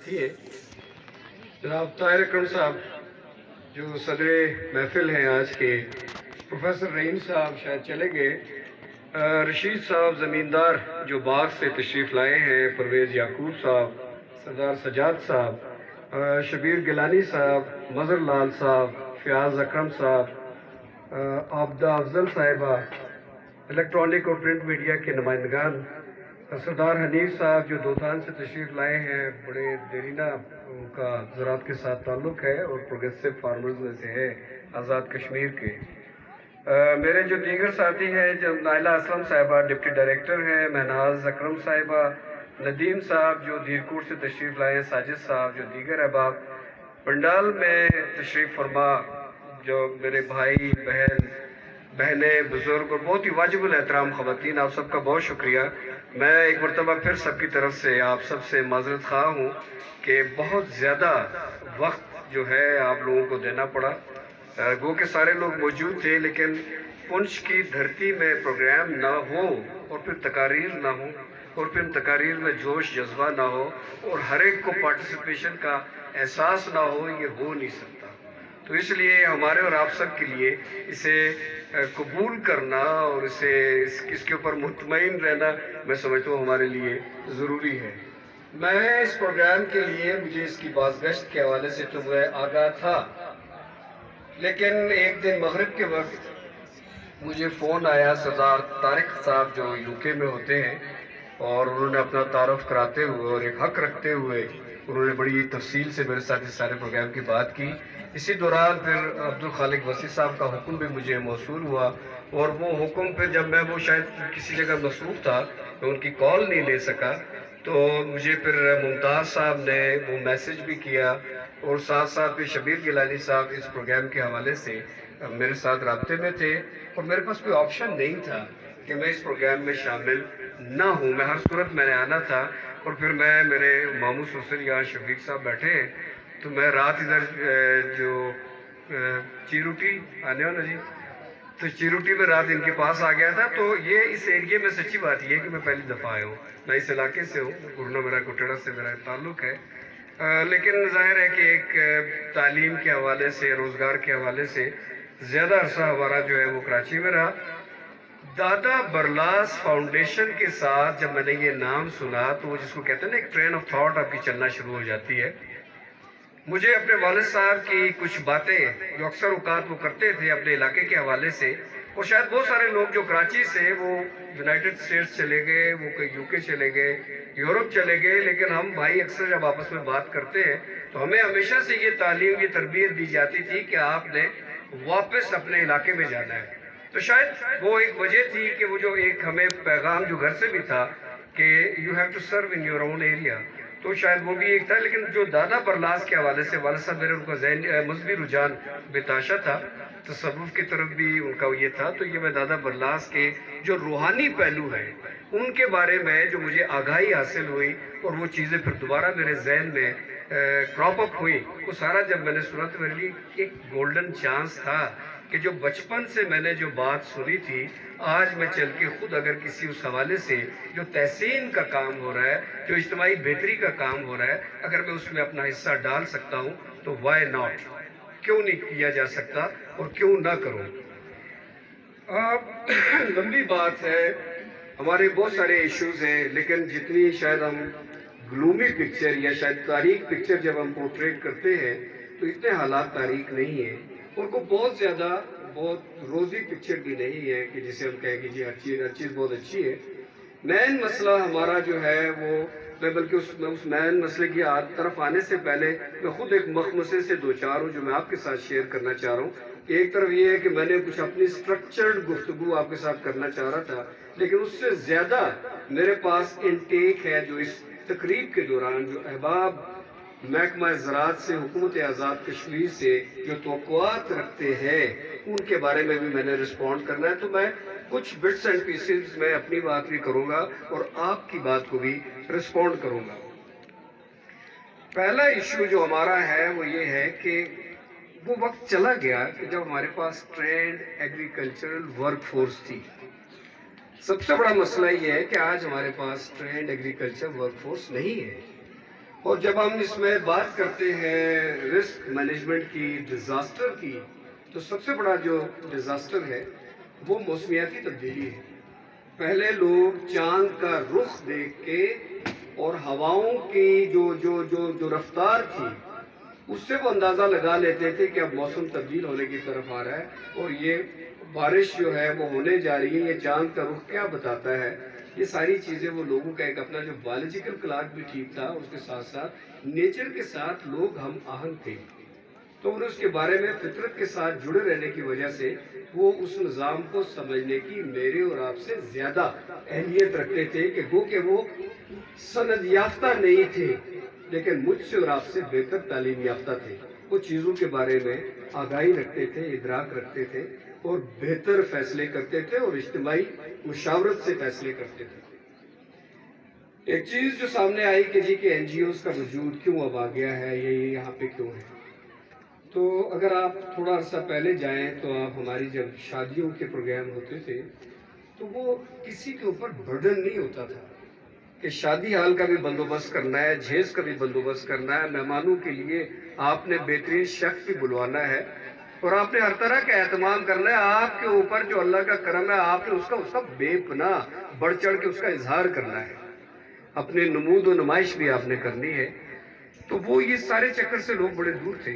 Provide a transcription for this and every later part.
ساتھی ہیں جناب طاہر اکرم صاحب جو صدر محفل ہیں آج کے، پروفیسر رحیم صاحب شاید چلے گئے، رشید صاحب زمیندار جو باغ سے تشریف لائے ہیں، پرویز یعقوب صاحب، سردار سجاد صاحب، شبیر گیلانی صاحب، مظہر لال صاحب، فیاض اکرم صاحب، عابدہ افضل صاحبہ، الیکٹرانک اور پرنٹ میڈیا کے نمائندگان، سردار حنیف صاحب جو دوتان سے تشریف لائے ہیں، بڑے دیرینہ ان کا زراعت کے ساتھ تعلق ہے اور پروگریسو فارمرز میں سے ہے آزاد کشمیر کے، میرے جو دیگر ساتھی ہیں جو نائلہ اسلم صاحبہ ڈپٹی ڈائریکٹر ہیں، مہناز اکرم صاحبہ، ندیم صاحب جو دیرکوٹ سے تشریف لائے ہیں، ساجد صاحب جو دیگر احباب، پنڈال میں تشریف فرما جو میرے بھائی بہنیں بزرگ اور بہت ہی واجب الاحترام خواتین، آپ سب کا بہت شکریہ۔ میں ایک مرتبہ پھر سب کی طرف سے آپ سب سے معذرت خواہ ہوں کہ بہت زیادہ وقت جو ہے آپ لوگوں کو دینا پڑا، گو کہ سارے لوگ موجود تھے لیکن پنچ کی دھرتی میں پروگرام نہ ہو اور پھر تقاریر نہ ہو اور پھر تقاریر میں جوش جذبہ نہ ہو اور ہر ایک کو پارٹیسپیشن کا احساس نہ ہو، یہ ہو نہیں سکتا۔ تو اس لیے ہمارے اور آپ سب کے لیے اسے قبول کرنا اور اس کے اوپر مطمئن رہنا میں سمجھتا ہوں ہمارے لیے ضروری ہے۔ میں اس پروگرام کے لیے مجھے اس کی بازگشت کے حوالے سے تو میں آگاہ تھا، لیکن ایک دن مغرب کے وقت مجھے فون آیا سردار طارق صاحب جو یو کے میں ہوتے ہیں، اور انہوں نے اپنا تعارف کراتے ہوئے اور ایک حق رکھتے ہوئے انہوں نے بڑی تفصیل سے میرے ساتھ اس سارے پروگرام کی بات کی۔ اسی دوران پھر عبدالخالق وسیع صاحب کا حکم بھی مجھے موصول ہوا، اور وہ حکم پھر جب میں وہ شاید کسی جگہ مصروف تھا میں ان کی کال نہیں لے سکا، تو مجھے پھر ممتاز صاحب نے وہ میسج بھی کیا، اور ساتھ ساتھ پھر شبیر گیلانی صاحب اس پروگرام کے حوالے سے میرے ساتھ رابطے میں تھے، اور میرے پاس کوئی آپشن نہیں تھا کہ میں اس پروگرام میں شامل نہ ہوں، میں ہر صورت میں نے آنا تھا۔ اور پھر میرے ماموں سسر یہاں شفیق صاحب بیٹھے ہیں، تو میں رات ادھر جو چیروٹی آنے ہو نا جی، تو چیروٹی میں رات ان کے پاس آ گیا تھا۔ تو یہ اس ایریے میں سچی بات یہ ہے کہ میں پہلی دفعہ آیا ہوں، میں اس علاقے سے ہوں، گرنا میرا کوٹڑا سے میرا تعلق ہے، لیکن ظاہر ہے کہ ایک تعلیم کے حوالے سے، روزگار کے حوالے سے زیادہ عرصہ ہمارا جو ہے وہ کراچی میں رہا۔ دادا برلاس فاؤنڈیشن کے ساتھ جب میں نے یہ نام سنا تو وہ جس کو کہتے ہیں نا ایک ٹرین آف تھاٹ آپ کی چلنا شروع ہو جاتی ہے۔ مجھے اپنے والد صاحب کی کچھ باتیں جو اکثر اوقات وہ کرتے تھے اپنے علاقے کے حوالے سے، اور شاید بہت سارے لوگ جو کراچی سے وہ یونائٹڈ اسٹیٹس چلے گئے، وہ کہیں یو کے چلے گئے، یورپ چلے گئے، لیکن ہم بھائی اکثر جب آپس میں بات کرتے ہیں تو ہمیں ہمیشہ سے یہ تعلیم، یہ تربیت دی جاتی تھی کہ آپ نے واپس اپنے علاقے میں جانا ہے۔ تو شاید وہ ایک وجہ تھی کہ وہ جو ایک ہمیں پیغام جو گھر سے بھی تھا کہ you have to serve in your own area, تو شاید وہ بھی ایک تھا۔ لیکن جو دادا برلاس کے حوالے سے والد صاحب میرے ان کا مذہبی رجحان بتاشا تھا، تصوف کی طرف بھی ان کا یہ تھا، تو یہ میں دادا برلاس کے جو روحانی پہلو ہیں ان کے بارے میں جو مجھے آگاہی حاصل ہوئی اور وہ چیزیں پھر دوبارہ میرے ذہن میں کراپ اپ ہوئی، وہ سارا جب میں نے سنا تو میرے لیے ایک گولڈن چانس تھا کہ جو بچپن سے میں نے جو بات سنی تھی، آج میں چل کے خود اگر کسی اس حوالے سے جو تحسین کا کام ہو رہا ہے، جو اجتماعی بہتری کا کام ہو رہا ہے، اگر میں اس میں اپنا حصہ ڈال سکتا ہوں تو وائی ناٹ، کیوں نہیں کیا جا سکتا اور کیوں نہ کروں۔ لمبی بات ہے، ہمارے بہت سارے ایشوز ہیں، لیکن جتنی شاید ہم گلومی پکچر یا شاید تاریک پکچر جب ہم پورٹریٹ کرتے ہیں تو اتنے حالات تاریک نہیں ہیں، ان کو بہت زیادہ بہت روزی پکچر بھی نہیں ہے کہ جسے ہم کہیں کہ جی ہر چیز بہت اچھی ہے۔ مین مسئلہ ہمارا جو ہے وہ، میں بلکہ اس مین مسئلے کی طرف آنے سے پہلے میں خود ایک مخمسے سے دوچار ہوں جو میں آپ کے ساتھ شیئر کرنا چاہ رہا ہوں۔ ایک طرف یہ ہے کہ میں نے کچھ اپنی سٹرکچرڈ گفتگو آپ کے ساتھ کرنا چاہ رہا تھا، لیکن اس سے زیادہ میرے پاس انٹیک ہے جو اس تقریب کے دوران جو احباب محکمہ زراعت سے، حکومت آزاد کشمیر سے جو توقعات رکھتے ہیں ان کے بارے میں بھی میں نے رسپونڈ کرنا ہے۔ تو میں کچھ بٹس اینڈ پیسز میں اپنی بات بھی کروں گا اور آپ کی بات کو بھی رسپونڈ کروں گا۔ پہلا ایشو جو ہمارا ہے وہ یہ ہے کہ وہ وقت چلا گیا کہ جب ہمارے پاس ٹرینڈ ایگریکلچرل ورک فورس تھی۔ سب سے بڑا مسئلہ یہ ہے کہ آج ہمارے پاس ٹرینڈ ایگریکلچر ورک فورس نہیں ہے۔ اور جب ہم اس میں بات کرتے ہیں رسک مینجمنٹ کی، ڈیزاسٹر کی، تو سب سے بڑا جو ڈیزاسٹر ہے وہ موسمیاتی تبدیلی ہے۔ پہلے لوگ چاند کا رخ دیکھ کے اور ہواؤں کی جو رفتار تھی اس سے وہ اندازہ لگا لیتے تھے کہ اب موسم تبدیل ہونے کی طرف آ رہا ہے اور یہ بارش جو ہے وہ ہونے جا رہی ہے، یہ چاند کا رخ کیا بتاتا ہے۔ یہ ساری چیزیں وہ لوگوں کا ایک اپنا جو بایولوجیکل کلاک بھی ٹھیک تھا، اس کے ساتھ ساتھ نیچر کے ساتھ لوگ ہم آہنگ تھے، تو انہیں اس کے بارے میں فطرت کے ساتھ جڑے رہنے کی وجہ سے وہ اس نظام کو سمجھنے کی میرے اور آپ سے زیادہ اہمیت رکھتے تھے کہ وہ سند یافتہ نہیں تھے لیکن مجھ سے اور آپ سے بہتر تعلیم یافتہ تھے۔ وہ چیزوں کے بارے میں آگاہی رکھتے تھے، ادراک رکھتے تھے اور بہتر فیصلے کرتے تھے اور اجتماعی مشاورت سے فیصلے کرتے تھے۔ ایک چیز جو سامنے آئی کہ جی کہ این جی اوز کا وجود کیوں اب آ گیا ہے، یہ یہاں پہ کیوں ہے، تو اگر آپ تھوڑا عرصہ پہلے جائیں تو آپ ہماری جب شادیوں کے پروگرام ہوتے تھے تو وہ کسی کے اوپر برڈن نہیں ہوتا تھا کہ شادی ہال کا بھی بندوبست کرنا ہے، جہیز کا بھی بندوبست کرنا ہے، مہمانوں کے لیے آپ نے بہترین شیف بھی بلوانا ہے اور آپ نے ہر طرح کا اہتمام کرنا ہے۔ آپ کے اوپر جو اللہ کا کرم ہے، آپ نے اس کا بے پناہ بڑھ چڑھ کے اس کا اظہار کرنا ہے، اپنے نمود و نمائش بھی آپ نے کرنی ہے۔ تو وہ یہ سارے چکر سے لوگ بڑے دور تھے،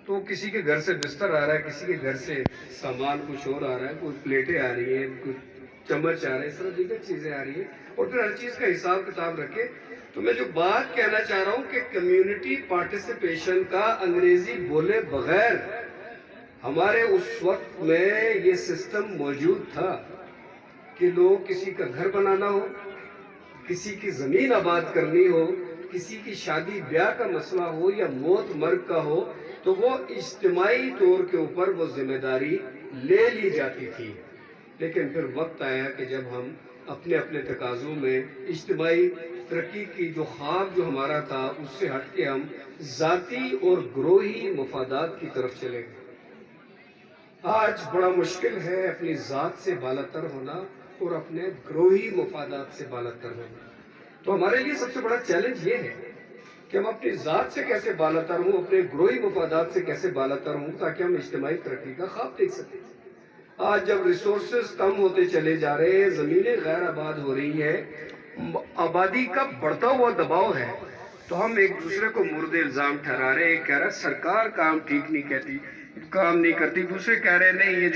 تو کسی کے گھر سے بستر آ رہا ہے، کسی کے گھر سے سامان کچھ اور آ رہا ہے، کوئی پلیٹیں آ رہی ہیں، کچھ چمچ آ رہے ہیں، اس طرح دیگر چیزیں آ رہی ہیں اور پھر ہر چیز کا حساب کتاب رکھے۔ تو میں جو بات کہنا چاہ رہا ہوں کہ کمیونٹی پارٹیسپیشن کا انگریزی بولے بغیر ہمارے اس وقت میں یہ سسٹم موجود تھا کہ لوگ کسی کا گھر بنانا ہو، کسی کی زمین آباد کرنی ہو، کسی کی شادی بیاہ کا مسئلہ ہو یا موت مرگ کا ہو تو وہ اجتماعی طور کے اوپر وہ ذمہ داری لے لی جاتی تھی۔ لیکن پھر وقت آیا کہ جب ہم اپنے اپنے تقاضوں میں اجتماعی ترقی کی جو خواب جو ہمارا تھا اس سے ہٹ کے ہم ذاتی اور گروہی مفادات کی طرف چلے گئے۔ آج بڑا مشکل ہے اپنی ذات سے بالاتر ہونا اور اپنے گروہی مفادات سے بالاتر ہونا۔ تو ہمارے لیے سب سے بڑا چیلنج یہ ہے کہ ہم اپنی ذات سے کیسے بالاتر ہوں، اپنے گروہی مفادات سے کیسے بالاتر ہوں تاکہ ہم اجتماعی ترقی کا خواب دیکھ سکیں۔ آج جب ریسورسز کم ہوتے چلے جا رہے ہیں، زمینیں غیر آباد ہو رہی ہیں، آبادی کا بڑھتا ہوا دباؤ ہے، تو ہم ایک دوسرے کو مورد الزام ٹھہرا رہے ہیں۔ ایک کہہ رہا ہے سرکار کام ٹھیک نہیں کرتی، دوسرے کہہ رہے ہیں نہیں یہ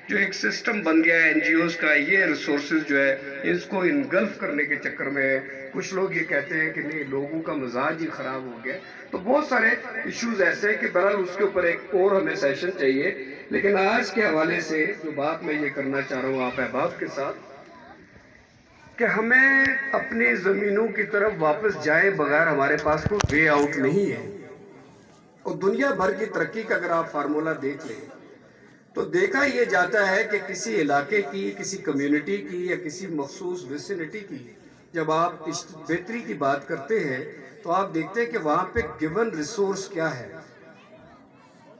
جو ایک سسٹم بن گیا ہے این جی اوز کا، یہ ریسورسز جو ہے اس کو انگلف کرنے کے چکر میں ہے۔ کچھ لوگ یہ کہتے ہیں کہ نہیں لوگوں کا مزاج ہی خراب ہو گیا۔ تو بہت سارے ایشوز ایسے ہیں کہ بہرحال اس کے اوپر ایک اور ہمیں سیشن چاہیے، لیکن آج کے حوالے سے جو بات میں یہ کرنا چاہ رہا ہوں آپ احباب کے ساتھ کہ ہمیں اپنی زمینوں کی طرف واپس جائے بغیر ہمارے پاس کوئی وے آؤٹ نہیں ہے۔ اور دنیا بھر کی ترقی کا اگر آپ فارمولہ دیکھ لیں تو دیکھا یہ جاتا ہے کہ کسی علاقے کی، کسی کمیونٹی کی یا کسی مخصوص ویسینٹی کی جب آپ بہتری کی بات کرتے ہیں تو آپ دیکھتے ہیں کہ وہاں پہ گیون ریسورس کیا ہے،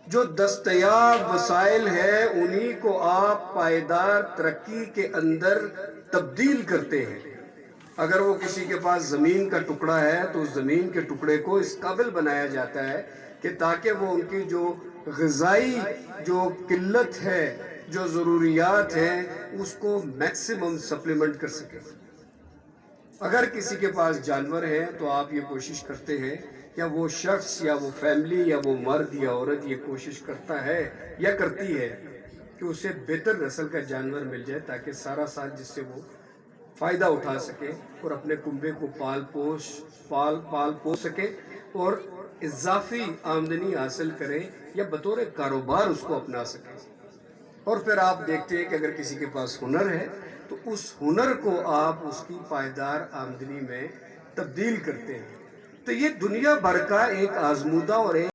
جو دستیاب وسائل ہے انہی کو آپ پائیدار ترقی کے اندر تبدیل کرتے ہیں۔ اگر وہ کسی کے پاس زمین کا ٹکڑا ہے تو اس زمین کے ٹکڑے کو اس قابل بنایا جاتا ہے کہ تاکہ وہ ان کی جو غذائی جو قلت ہے، جو ضروریات ہیں، اس کو میکسیمم سپلیمنٹ کر سکے۔ اگر کسی کے پاس جانور ہے تو آپ یہ کوشش کرتے ہیں یا وہ شخص یا وہ فیملی یا وہ مرد یا عورت یہ کوشش کرتا ہے یا کرتی ہے کہ اسے بہتر نسل کا جانور مل جائے تاکہ سارا سال جس سے وہ فائدہ اٹھا سکے اور اپنے کنبے کو پال پوس سکے اور اضافی آمدنی حاصل کرے یا بطور کاروبار اس کو اپنا سکے۔ اور پھر آپ دیکھتے ہیں کہ اگر کسی کے پاس ہنر ہے تو اس ہنر کو آپ اس کی پائیدار آمدنی میں تبدیل کرتے ہیں۔ تو یہ دنیا بھر کا ایک آزمودہ اور ایک